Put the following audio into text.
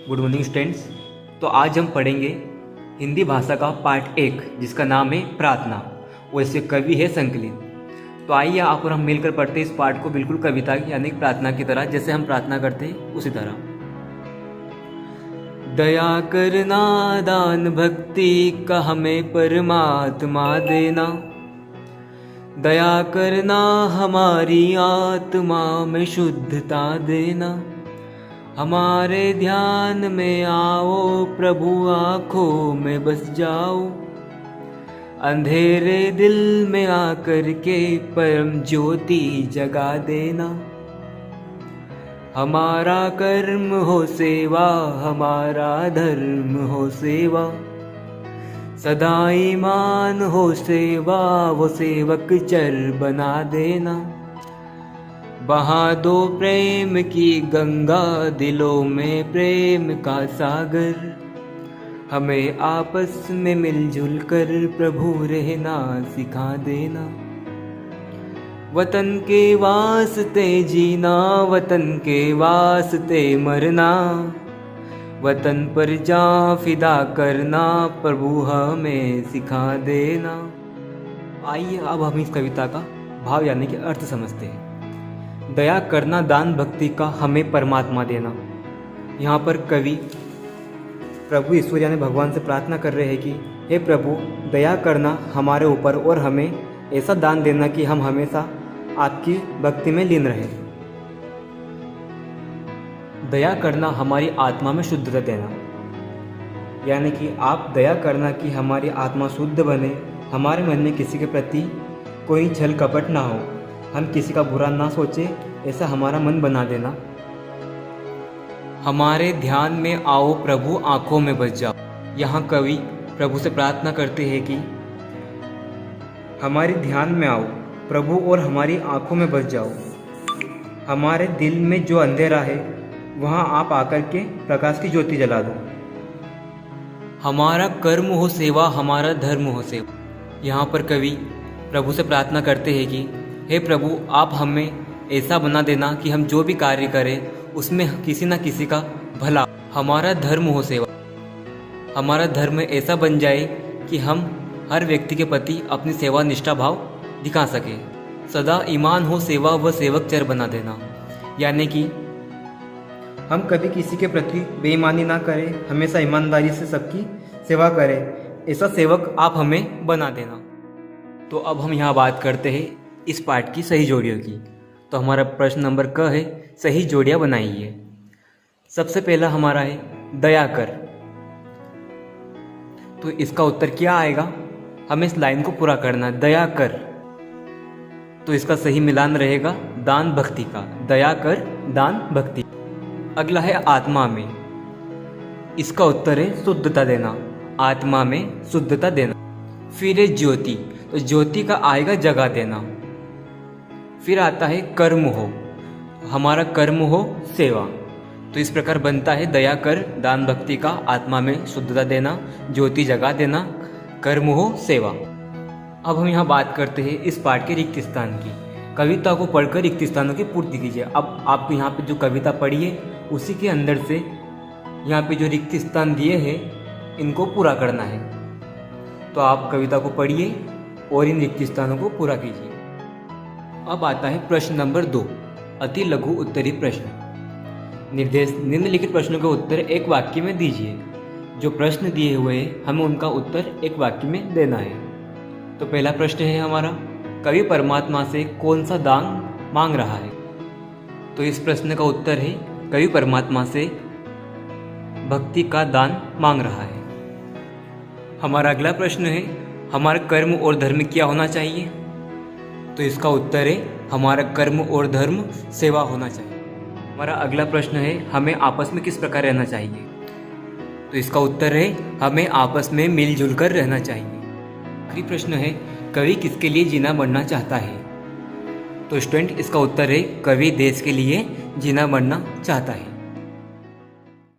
Good morning students. तो आज हम पढ़ेंगे हिंदी भाषा का पार्ट 1 जिसका नाम है प्रार्थना, वैसे कवि है संकलित। तो आइए आप और हम मिलकर पढ़ते हैं इस पाठ को बिल्कुल कविता यानी प्रार्थना की तरह, जैसे हम प्रार्थना करते हैं उसी तरह। दया करना दान भक्ति का हमें परमात्मा देना, दया करना हमारी आत्मा में शुद्धता देना, हमारे ध्यान में आओ प्रभु आँखों में बस जाओ, अंधेरे दिल में आकर के परम ज्योति जगा देना, हमारा कर्म हो सेवा हमारा धर्म हो सेवा, सदा ईमान हो सेवा वो सेवक चर बना देना, बहा दो प्रेम की गंगा दिलों में प्रेम का सागर, हमें आपस में मिलजुल कर प्रभु रहना सिखा देना, वतन के वास्ते जीना वतन के वास्ते मरना, वतन पर जान फिदा करना प्रभु हमें सिखा देना। आइए अब हम इस कविता का भाव यानी कि अर्थ समझते हैं। दया करना दान भक्ति का हमें परमात्मा देना। यहाँ पर कवि प्रभु ईश्वर यानी भगवान से प्रार्थना कर रहे हैं कि हे प्रभु दया करना हमारे ऊपर और हमें ऐसा दान देना कि हम हमेशा आपकी भक्ति में लीन रहें। दया करना हमारी आत्मा में शुद्धता देना, यानी कि आप दया करना कि हमारी आत्मा शुद्ध बने, हमारे मन में किसी के प्रति कोई छल कपट ना हो, हम किसी का बुरा ना सोचे, ऐसा हमारा मन बना देना। हमारे ध्यान में आओ प्रभु आँखों में बस जाओ। यहाँ कवि प्रभु से प्रार्थना करते हैं कि हमारे ध्यान में आओ प्रभु और हमारी आँखों में बस जाओ, हमारे दिल में जो अंधेरा है वहाँ आप आकर के प्रकाश की ज्योति जला दो, हमारा कर्म हो सेवा हमारा धर्म हो सेवा। यहाँ पर कवि प्रभु से प्रार्थना करते हैं कि हे प्रभु आप हमें ऐसा बना देना कि हम जो भी कार्य करें उसमें किसी न किसी का भला, हमारा धर्म हो सेवा, हमारा धर्म ऐसा बन जाए कि हम हर व्यक्ति के प्रति अपनी सेवा निष्ठा भाव दिखा सके, सदा ईमान हो सेवा व सेवक चर बना देना, यानी कि हम कभी किसी के प्रति बेईमानी ना करें, हमेशा ईमानदारी से सबकी सेवा करें, ऐसा सेवक आप हमें बना देना। तो अब हम यहाँ बात करते हैं इस पाठ की सही जोड़ियों की। तो हमारा प्रश्न नंबर क है सही जोड़ियाँ बनाइए। सबसे पहला हमारा है दया कर, तो इसका उत्तर क्या आएगा, हमें इस लाइन को पूरा करना है, दया कर। तो इसका सही मिलान रहेगा दान भक्ति का, दया कर दान भक्ति। अगला है आत्मा में, इसका उत्तर है शुद्धता देना, आत्मा में शुद्धता देना। फिर है ज्योति, तो ज्योति का आएगा जगा देना। फिर आता है कर्म हो, हमारा कर्म हो सेवा। तो इस प्रकार बनता है दया कर दान भक्ति का, आत्मा में शुद्धता देना, ज्योति जगा देना, कर्म हो सेवा। अब हम यहाँ बात करते हैं इस पाठ के रिक्त स्थान की। कविता को पढ़कर रिक्त स्थानों की पूर्ति कीजिए। अब आपको यहाँ पे जो कविता पढ़ी है उसी के अंदर से यहाँ पे जो रिक्त स्थान दिए हैं इनको पूरा करना है। तो आप कविता को पढ़िए और इन रिक्त स्थानों को पूरा कीजिए। अब आता है प्रश्न नंबर 2, अति लघु उत्तरी प्रश्न। निर्देश निम्नलिखित प्रश्नों का उत्तर एक वाक्य में दीजिए। जो प्रश्न दिए हुए हैं हमें उनका उत्तर एक वाक्य में देना है। तो पहला प्रश्न है हमारा, कवि परमात्मा से कौन सा दान मांग रहा है। तो इस प्रश्न का उत्तर है कवि परमात्मा से भक्ति का दान मांग रहा है। हमारा अगला प्रश्न है, हमारा कर्म और धर्म क्या होना चाहिए। तो इसका उत्तर है हमारा कर्म और धर्म सेवा होना चाहिए। हमारा अगला प्रश्न है, हमें आपस में किस प्रकार रहना चाहिए। तो इसका उत्तर है हमें आपस में मिलजुल कर रहना चाहिए। आखिरी प्रश्न है, कवि किसके लिए जीना मरना चाहता है। तो स्टूडेंट इसका उत्तर है कवि देश के लिए जीना मरना चाहता है।